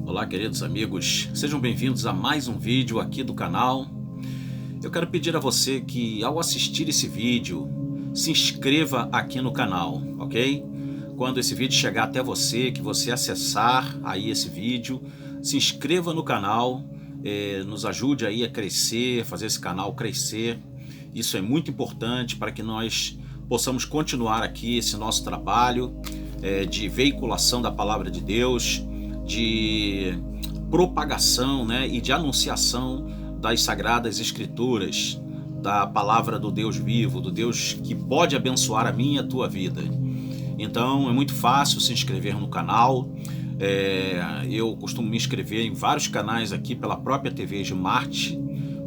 Olá, queridos amigos, sejam bem-vindos a mais um vídeo aqui do canal. Eu quero pedir a você que, ao assistir esse vídeo, se inscreva aqui no canal, ok? Quando esse vídeo chegar até você, que você acessar aí esse vídeo, se inscreva no canal, nos ajude aí a crescer, fazer esse canal crescer. Isso é muito importante para que nós possamos continuar aqui esse nosso trabalho de veiculação da palavra de Deus, de propagação, e de anunciação das Sagradas Escrituras, da palavra do Deus vivo, do Deus que pode abençoar a minha e a tua vida. Então é muito fácil se inscrever no canal. Eu costumo me inscrever em vários canais aqui pela própria TV Smart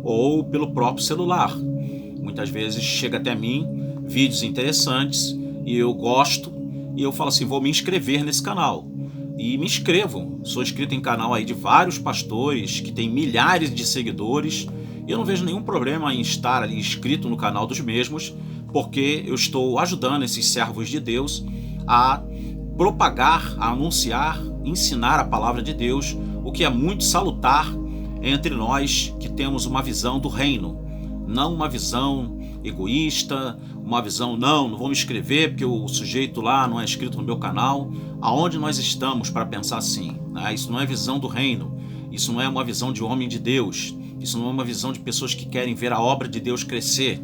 ou pelo próprio celular. Muitas vezes chega até mim vídeos interessantes e eu gosto e eu falo assim, vou me inscrever nesse canal. E me inscrevo, sou inscrito em canal aí de vários pastores que tem milhares de seguidores e eu não vejo nenhum problema em estar ali inscrito no canal dos mesmos, porque eu estou ajudando esses servos de Deus a propagar, a anunciar, ensinar a palavra de Deus, o que é muito salutar entre nós que temos uma visão do reino, não uma visão egoísta, uma visão, não vou me inscrever porque o sujeito lá não é inscrito no meu canal. Aonde nós estamos para pensar assim? Isso não é visão do reino, isso não é uma visão de homem de Deus, isso não é uma visão de pessoas que querem ver a obra de Deus crescer,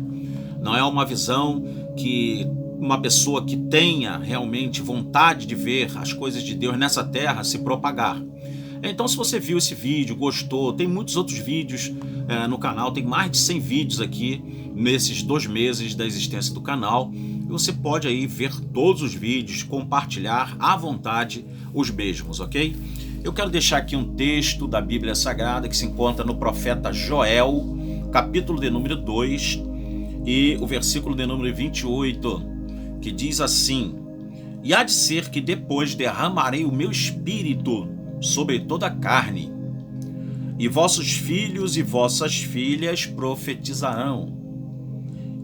não é uma visão que uma pessoa que tenha realmente vontade de ver as coisas de Deus nessa terra se propagar. Então, se você viu esse vídeo, gostou, tem muitos outros vídeos no canal, tem mais de 100 vídeos aqui nesses 2 meses da existência do canal. E você pode aí ver todos os vídeos, compartilhar à vontade os mesmos, ok? Eu quero deixar aqui um texto da Bíblia Sagrada que se encontra no profeta Joel, capítulo de número 2 e o versículo de número 28, que diz assim: E há de ser que depois derramarei o meu espírito sobre toda a carne, e vossos filhos e vossas filhas profetizarão,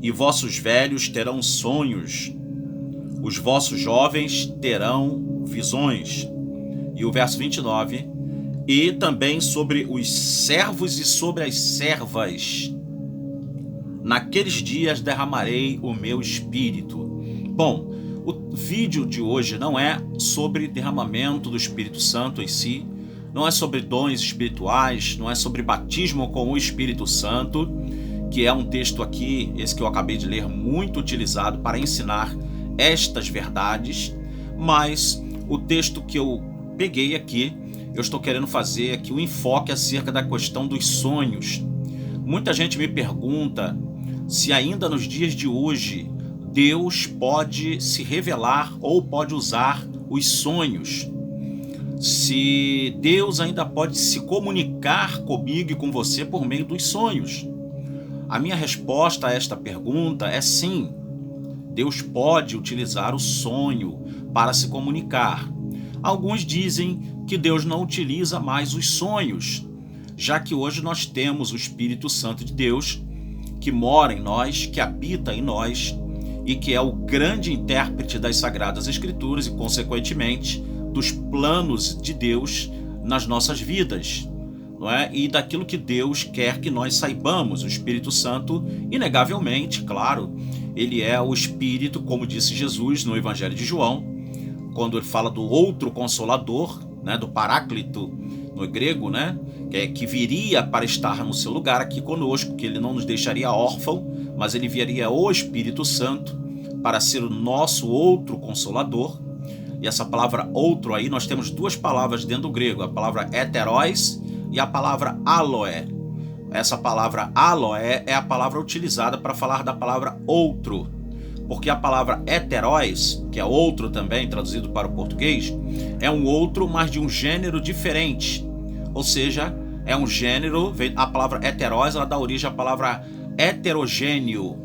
e vossos velhos terão sonhos, os vossos jovens terão visões. E o verso 29, e também sobre os servos e sobre as servas, naqueles dias derramarei o meu espírito. Bom, o vídeo de hoje não é sobre derramamento do Espírito Santo em si, não é sobre dons espirituais, não é sobre batismo com o Espírito Santo, que é um texto aqui, esse que eu acabei de ler, muito utilizado para ensinar estas verdades, mas o texto que eu peguei aqui, eu estou querendo fazer aqui um enfoque acerca da questão dos sonhos. Muita gente me pergunta se ainda nos dias de hoje Deus pode se revelar ou pode usar os sonhos. Se Deus ainda pode se comunicar comigo e com você por meio dos sonhos. A minha resposta a esta pergunta é sim. Deus pode utilizar o sonho para se comunicar. Alguns dizem que Deus não utiliza mais os sonhos, já que hoje nós temos o Espírito Santo de Deus que mora em nós, que habita em nós, e que é o grande intérprete das Sagradas Escrituras e, consequentemente, dos planos de Deus nas nossas vidas, não é? E daquilo que Deus quer que nós saibamos. O Espírito Santo, inegavelmente, claro, ele é o Espírito, como disse Jesus no Evangelho de João, quando ele fala do outro Consolador, do Paráclito, no grego, que viria para estar no seu lugar aqui conosco, que ele não nos deixaria órfão, mas ele viria o Espírito Santo para ser o nosso outro Consolador. E essa palavra outro aí, nós temos 2 palavras dentro do grego, a palavra heteros e a palavra aloé. Essa palavra aloé é a palavra utilizada para falar da palavra outro, porque a palavra heteros, que é outro também, traduzido para o português, é um outro, mas de um gênero diferente. Ou seja, é um gênero, a palavra heteros, ela dá origem à palavra heterogêneo,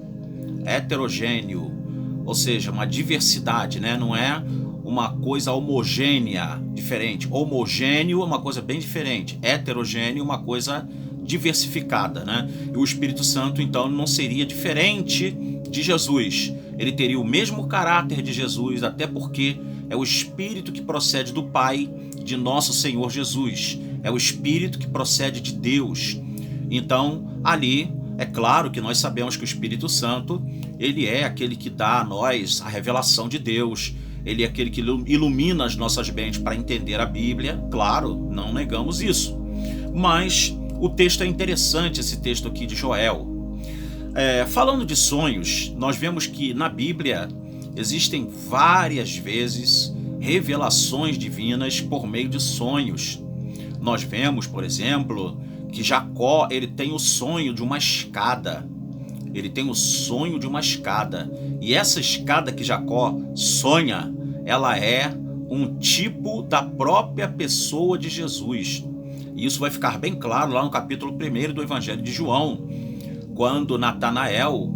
ou seja, uma diversidade, não é uma coisa homogênea, diferente. Homogêneo é uma coisa bem diferente, heterogêneo é uma coisa diversificada, E o Espírito Santo, então, não seria diferente de Jesus, ele teria o mesmo caráter de Jesus, até porque é o Espírito que procede do Pai, de nosso Senhor Jesus. É o Espírito que procede de Deus. Então, ali, é claro que nós sabemos que o Espírito Santo, ele é aquele que dá a nós a revelação de Deus. Ele é aquele que ilumina as nossas mentes para entender a Bíblia. Claro, não negamos isso. Mas o texto é interessante, esse texto aqui de Joel. Falando de sonhos, nós vemos que na Bíblia existem várias vezes revelações divinas por meio de sonhos. Nós vemos, por exemplo, que Jacó, ele tem o sonho de uma escada. Ele tem o sonho de uma escada. E essa escada que Jacó sonha, ela é um tipo da própria pessoa de Jesus. E isso vai ficar bem claro lá no capítulo 1 do Evangelho de João, quando Natanael,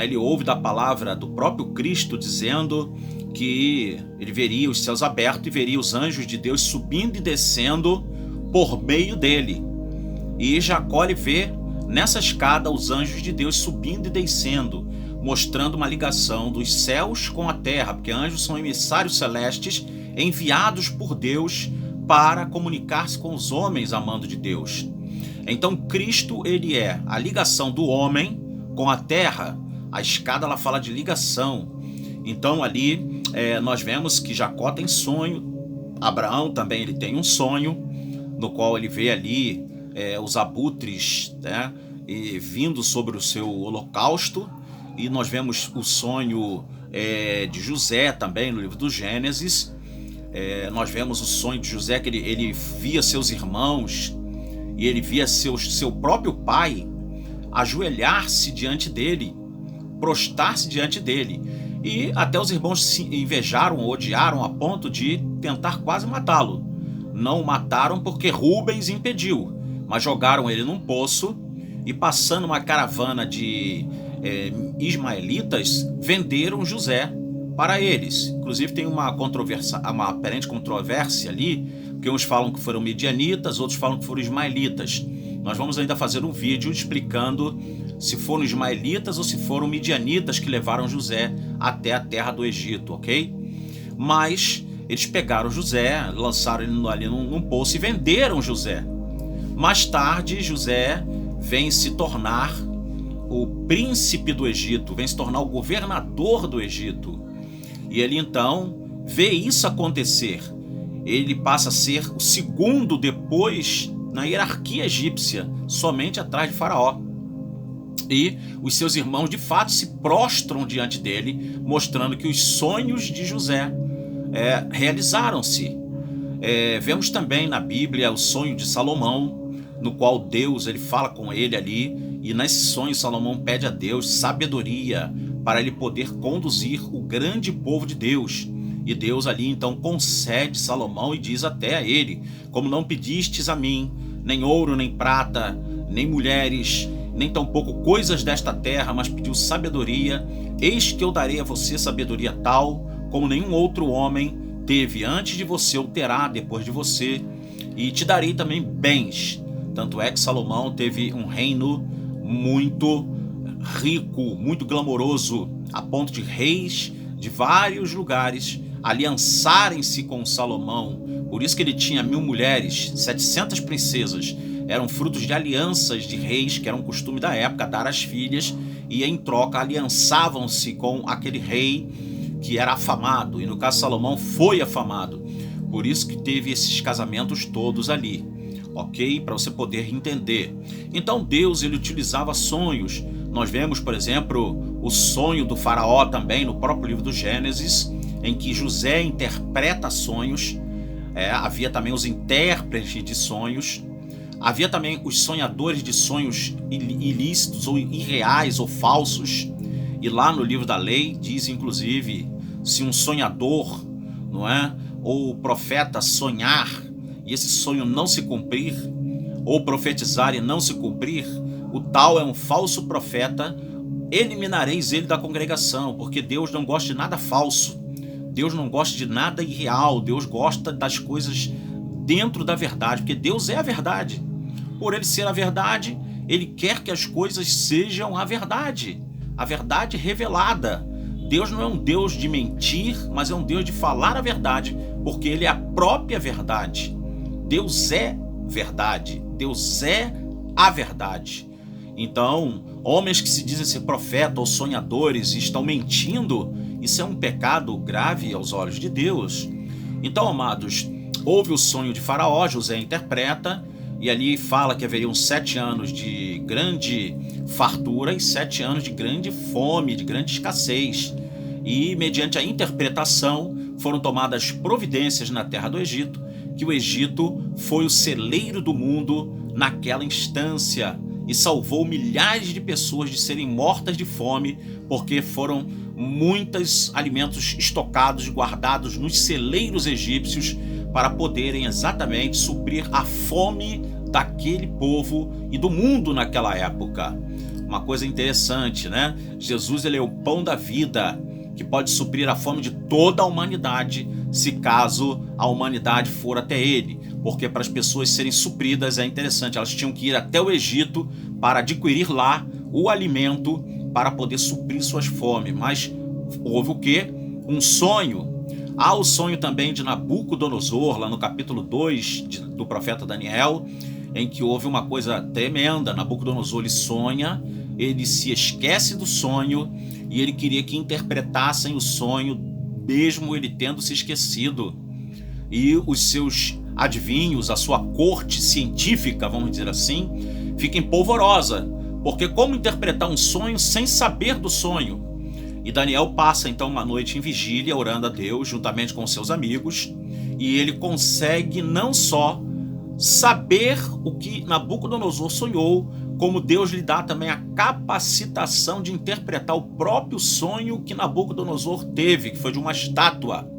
ele ouve da palavra do próprio Cristo dizendo que ele veria os céus abertos e veria os anjos de Deus subindo e descendo por meio dele. E Jacó vê nessa escada os anjos de Deus subindo e descendo, mostrando uma ligação dos céus com a terra, porque anjos são emissários celestes enviados por Deus para comunicar-se com os homens amando de Deus. Então Cristo, ele é a ligação do homem com a terra. A escada, ela fala de ligação. Então ali nós vemos que Jacó tem sonho, Abraão também ele tem um sonho, no qual ele vê ali os abutres, e vindo sobre o seu holocausto. E nós vemos o sonho de José também no livro do Gênesis. Nós vemos o sonho de José, que ele via seus irmãos e ele via seu próprio pai ajoelhar-se diante dele, prostrar-se diante dele. E até os irmãos se invejaram, odiaram a ponto de tentar quase matá-lo. Não o mataram porque Rubens impediu, mas jogaram ele num poço e, passando uma caravana de ismaelitas, venderam José para eles. Inclusive tem uma aparente controvérsia ali, porque uns falam que foram midianitas, outros falam que foram ismaelitas. Nós vamos ainda fazer um vídeo explicando se foram ismaelitas ou se foram midianitas que levaram José até a terra do Egito, ok? Mas eles pegaram José, lançaram ele ali num poço e venderam José. Mais tarde, José vem se tornar o príncipe do Egito, vem se tornar o governador do Egito. E ele então vê isso acontecer. Ele passa a ser o segundo depois na hierarquia egípcia, somente atrás de Faraó. E os seus irmãos de fato se prostram diante dele, mostrando que os sonhos de José realizaram-se. Vemos também na Bíblia o sonho de Salomão, no qual Deus ele fala com ele ali, e nesse sonho Salomão pede a Deus sabedoria para ele poder conduzir o grande povo de Deus. E Deus ali então concede Salomão e diz até a ele: como não pedistes a mim nem ouro, nem prata, nem mulheres, nem tampouco coisas desta terra, mas pediu sabedoria, eis que eu darei a você sabedoria tal, como nenhum outro homem teve antes de você ou terá depois de você, e te darei também bens. Tanto é que Salomão teve um reino muito rico, muito glamouroso, a ponto de reis de vários lugares aliançarem-se com Salomão. Por isso que ele tinha 1000 mulheres, 700 princesas. Eram frutos de alianças de reis, que era um costume da época, dar as filhas, e em troca aliançavam-se com aquele rei que era afamado. E no caso Salomão foi afamado. Por isso que teve esses casamentos todos ali, ok? Para você poder entender. Então Deus ele utilizava sonhos. Nós vemos, por exemplo, o sonho do faraó também no próprio livro do Gênesis, em que José interpreta sonhos. Havia também os intérpretes de sonhos. Havia também os sonhadores de sonhos ilícitos ou irreais ou falsos. E lá no livro da lei diz inclusive, se um sonhador, ou profeta sonhar e esse sonho não se cumprir, ou profetizar e não se cumprir, o tal é um falso profeta, eliminareis ele da congregação, porque Deus não gosta de nada falso, Deus não gosta de nada irreal, Deus gosta das coisas dentro da verdade, porque Deus é a verdade. Por ele ser a verdade, ele quer que as coisas sejam a verdade revelada. Deus não é um Deus de mentir, mas é um Deus de falar a verdade, porque Ele é a própria verdade. Deus é verdade, Deus é a verdade. Então, homens que se dizem ser profeta ou sonhadores e estão mentindo, isso é um pecado grave aos olhos de Deus. Então, amados, houve o sonho de Faraó, José interpreta, e ali fala que haveriam 7 anos de grande fartura e 7 anos de grande fome, de grande escassez. E, mediante a interpretação, foram tomadas providências na terra do Egito, que o Egito foi o celeiro do mundo naquela instância e salvou milhares de pessoas de serem mortas de fome, porque foram muitos alimentos estocados, guardados nos celeiros egípcios para poderem exatamente suprir a fome daquele povo e do mundo naquela época. Uma coisa interessante, né? Jesus, ele é o pão da vida, que pode suprir a fome de toda a humanidade, se caso a humanidade for até ele. Porque para as pessoas serem supridas é interessante, elas tinham que ir até o Egito para adquirir lá o alimento para poder suprir suas fomes. Mas houve o quê? Um sonho. Há o sonho também de Nabucodonosor, lá no capítulo 2 do profeta Daniel, em que houve uma coisa tremenda. Nabucodonosor, ele sonha, ele se esquece do sonho e ele queria que interpretassem o sonho, mesmo ele tendo se esquecido. E os seus adivinhos, a sua corte científica, vamos dizer assim, fica empolvorosa, porque como interpretar um sonho sem saber do sonho? E Daniel passa então uma noite em vigília, orando a Deus, juntamente com seus amigos, e ele consegue não só saber o que Nabucodonosor sonhou, como Deus lhe dá também a capacitação de interpretar o próprio sonho que Nabucodonosor teve, que foi de uma estátua.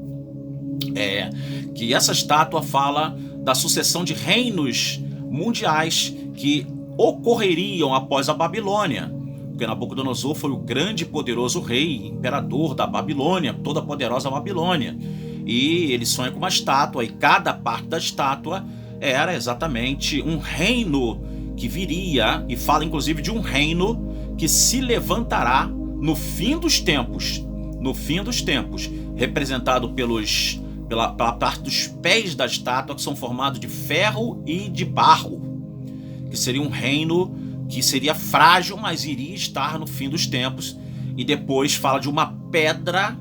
Que essa estátua fala da sucessão de reinos mundiais que ocorreriam após a Babilônia, porque Nabucodonosor foi o grande e poderoso rei, imperador da Babilônia, toda a poderosa Babilônia, e ele sonha com uma estátua, e cada parte da estátua era exatamente um reino que viria, e fala inclusive de um reino que se levantará no fim dos tempos, representado pela parte dos pés da estátua, que são formados de ferro e de barro, que seria um reino que seria frágil, mas iria estar no fim dos tempos. E depois fala de uma pedra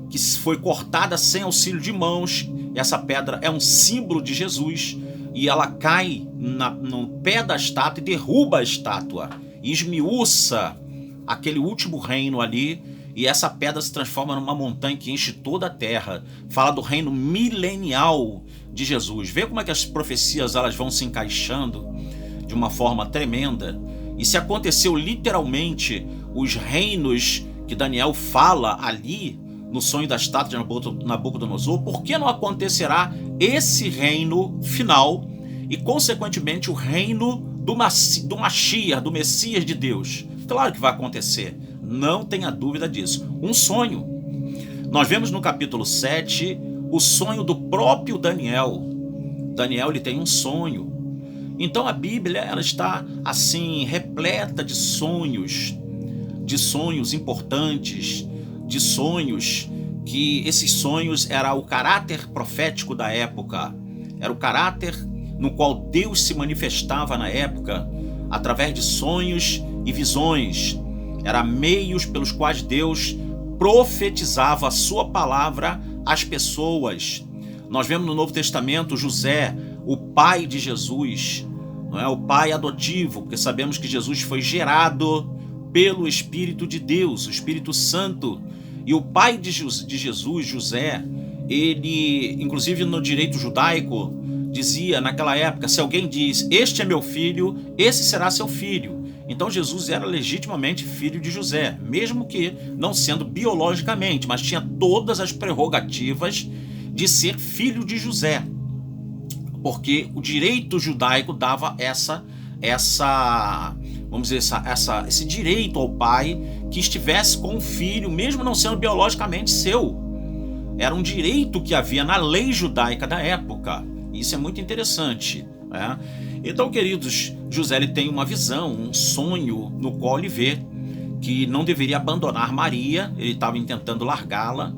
que foi cortada sem auxílio de mãos. Essa pedra é um símbolo de Jesus, e ela cai no pé da estátua e derruba a estátua, e esmiuça aquele último reino ali, e essa pedra se transforma numa montanha que enche toda a terra. Fala do reino milenial de Jesus. Vê como é que as profecias elas vão se encaixando de uma forma tremenda. E se aconteceu literalmente os reinos que Daniel fala ali no sonho da estátua de Nabucodonosor, por que não acontecerá esse reino final e, consequentemente, o reino do Mashiach, do Messias de Deus? Claro que vai acontecer, não tenha dúvida disso. Um sonho. Nós vemos no capítulo 7 o sonho do próprio Daniel. Daniel, ele tem um sonho. Então a Bíblia ela está assim repleta de sonhos importantes, de sonhos que esses sonhos era o caráter profético da época, era o caráter no qual Deus se manifestava na época através de sonhos e visões. Era meios pelos quais Deus profetizava a sua palavra às pessoas. Nós vemos no Novo Testamento José, o pai de Jesus, não é? O pai adotivo, porque sabemos que Jesus foi gerado pelo Espírito de Deus, o Espírito Santo. E o pai de Jesus, José, ele, inclusive no direito judaico, dizia naquela época, se alguém diz, este é meu filho, esse será seu filho. Então Jesus era legitimamente filho de José, mesmo que não sendo biologicamente, mas tinha todas as prerrogativas de ser filho de José. Porque o direito judaico dava vamos dizer, esse direito ao pai que estivesse com o filho, mesmo não sendo biologicamente seu. Era um direito que havia na lei judaica da época. Isso é muito interessante, Então, queridos, José ele tem uma visão, um sonho no qual ele vê que não deveria abandonar Maria, ele estava tentando largá-la,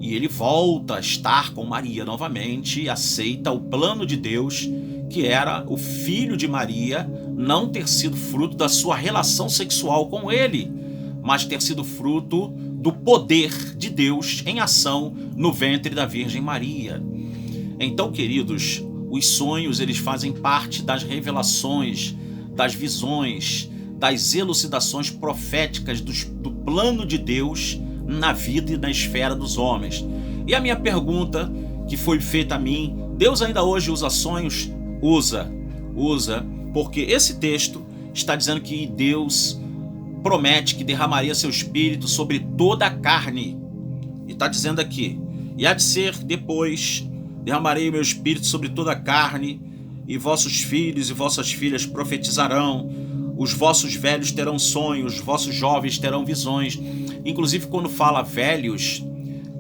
e ele volta a estar com Maria novamente e aceita o plano de Deus, que era o filho de Maria não ter sido fruto da sua relação sexual com ele, mas ter sido fruto do poder de Deus em ação no ventre da Virgem Maria. Então, queridos, os sonhos eles fazem parte das revelações, das visões, das elucidações proféticas do plano de Deus na vida e na esfera dos homens. E a minha pergunta que foi feita a mim, Deus ainda hoje usa sonhos? Usa, porque esse texto está dizendo que Deus promete que derramaria seu espírito sobre toda a carne. E está dizendo aqui, e há de ser depois, derramarei meu espírito sobre toda a carne, e vossos filhos e vossas filhas profetizarão, os vossos velhos terão sonhos, os vossos jovens terão visões. Inclusive, quando fala velhos,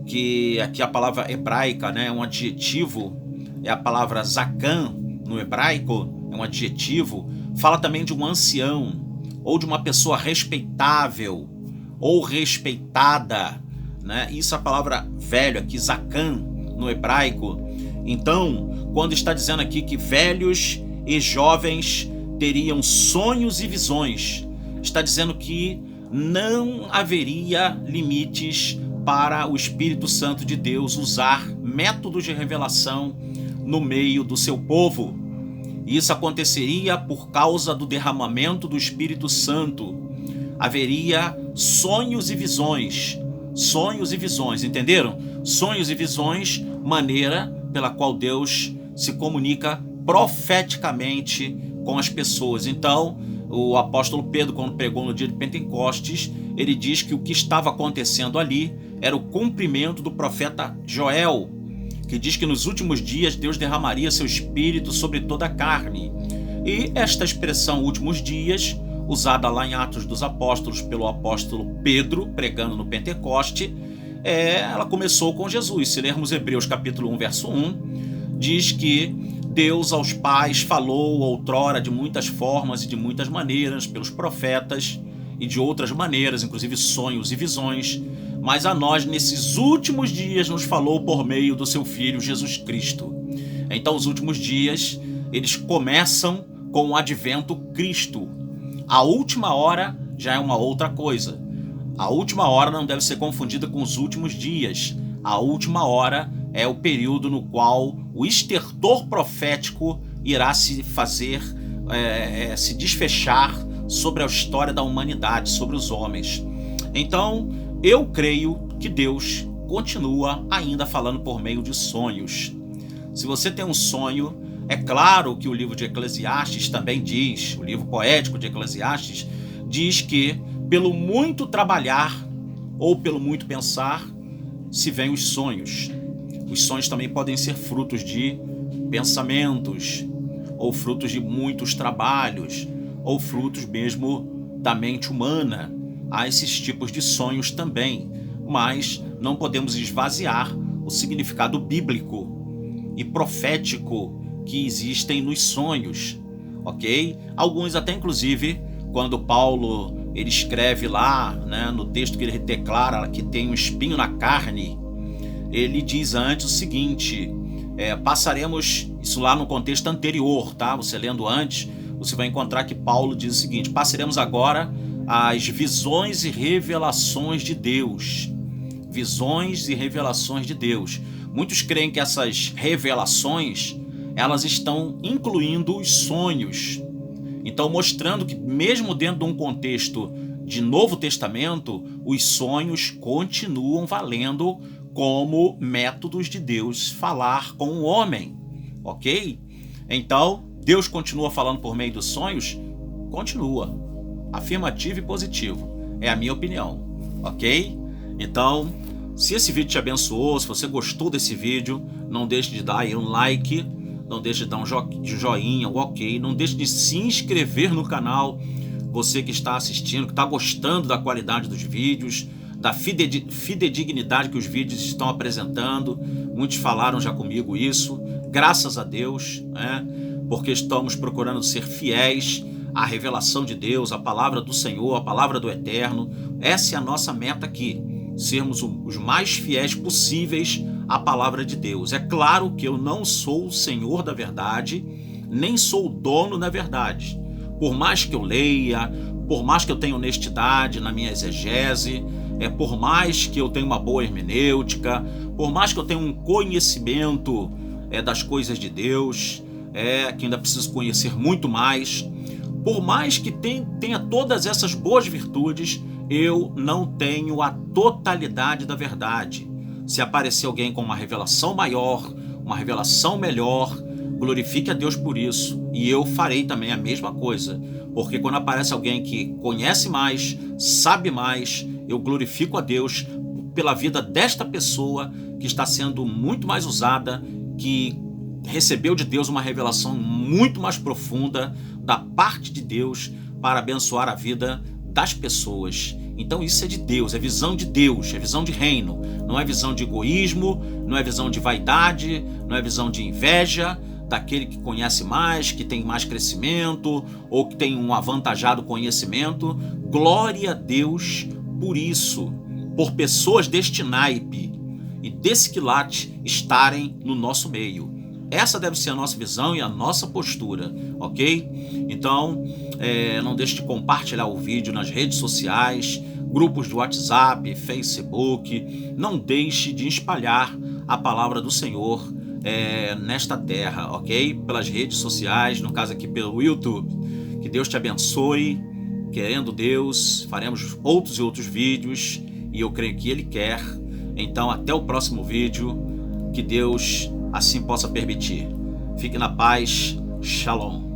que aqui a palavra hebraica, né, é um adjetivo, é a palavra zakan no hebraico, é um adjetivo, fala também de um ancião, ou de uma pessoa respeitável, ou respeitada, né? Isso é a palavra velho aqui, zakan, no hebraico. Então, quando está dizendo aqui que velhos e jovens teriam sonhos e visões, está dizendo que não haveria limites para o Espírito Santo de Deus usar métodos de revelação no meio do seu povo. Isso aconteceria por causa do derramamento do Espírito Santo. Haveria sonhos e visões, entenderam? Sonhos e visões, maneira pela qual Deus se comunica profeticamente com as pessoas. Então, o apóstolo Pedro, quando pregou no dia de Pentecostes, ele diz que o que estava acontecendo ali era o cumprimento do profeta Joel, que diz que nos últimos dias Deus derramaria seu espírito sobre toda a carne. E esta expressão últimos dias, usada lá em Atos dos Apóstolos pelo apóstolo Pedro, pregando no Pentecoste, ela começou com Jesus. Se lermos Hebreus capítulo 1, verso 1, diz que Deus aos pais falou outrora de muitas formas e de muitas maneiras pelos profetas e de outras maneiras, inclusive sonhos e visões, mas a nós nesses últimos dias nos falou por meio do seu Filho Jesus Cristo. Então os últimos dias, eles começam com o advento Cristo. A última hora já é uma outra coisa. A última hora não deve ser confundida com os últimos dias. A última hora é o período no qual o estertor profético irá se fazer, se desfechar sobre a história da humanidade, sobre os homens. Então, eu creio que Deus continua ainda falando por meio de sonhos. Se você tem um sonho, é claro que o livro de Eclesiastes também diz, o livro poético de Eclesiastes, diz que pelo muito trabalhar ou pelo muito pensar, se vêm os sonhos. Os sonhos também podem ser frutos de pensamentos, ou frutos de muitos trabalhos, ou frutos mesmo da mente humana. Há esses tipos de sonhos também, mas não podemos esvaziar o significado bíblico e profético que existem nos sonhos, ok? Alguns até inclusive, quando Paulo ele escreve lá, né, no texto que ele declara que tem um espinho na carne, ele diz antes o seguinte, passaremos, isso lá no contexto anterior, tá? Você lendo antes, você vai encontrar que Paulo diz o seguinte, passaremos agora as visões e revelações de Deus. Visões e revelações de Deus. Muitos creem que essas revelações, elas estão incluindo os sonhos. Então, mostrando que mesmo dentro de um contexto de Novo Testamento, os sonhos continuam valendo como métodos de Deus falar com o homem, ok? Então, Deus continua falando por meio dos sonhos? Continua. Afirmativo e positivo. É a minha opinião, ok? Então, se esse vídeo te abençoou, se você gostou desse vídeo, não deixe de dar aí um like, não deixe de dar um joinha, um ok, não deixe de se inscrever no canal, você que está assistindo, que está gostando da qualidade dos vídeos, da fidedignidade que os vídeos estão apresentando. Muitos falaram já comigo isso, graças a Deus, né? Porque estamos procurando ser fiéis a revelação de Deus, a palavra do Senhor, a palavra do Eterno. Essa é a nossa meta aqui, sermos os mais fiéis possíveis à palavra de Deus. É claro que eu não sou o Senhor da verdade, nem sou o dono da verdade. Por mais que eu leia, por mais que eu tenha honestidade na minha exegese, por mais que eu tenha uma boa hermenêutica, por mais que eu tenha um conhecimento das coisas de Deus, que ainda preciso conhecer muito mais, por mais que tenha todas essas boas virtudes, eu não tenho a totalidade da verdade. Se aparecer alguém com uma revelação maior, uma revelação melhor, glorifique a Deus por isso, e eu farei também a mesma coisa, porque quando aparece alguém que conhece mais, sabe mais, eu glorifico a Deus pela vida desta pessoa que está sendo muito mais usada, que recebeu de Deus uma revelação muito mais profunda da parte de Deus para abençoar a vida das pessoas. Então isso é de Deus, é visão de Deus, é visão de reino, não é visão de egoísmo, não é visão de vaidade, não é visão de inveja daquele que conhece mais, que tem mais crescimento ou que tem um avantajado conhecimento. Glória a Deus por isso, por pessoas deste naipe e desse quilate estarem no nosso meio. Essa deve ser a nossa visão e a nossa postura, ok? Então, não deixe de compartilhar o vídeo nas redes sociais, grupos de WhatsApp, Facebook. Não deixe de espalhar a palavra do Senhor nesta terra, ok? Pelas redes sociais, no caso aqui pelo YouTube. Que Deus te abençoe. Querendo Deus, faremos outros e outros vídeos, e eu creio que Ele quer. Então, até o próximo vídeo. Que Deus assim possa permitir. Fique na paz. Shalom.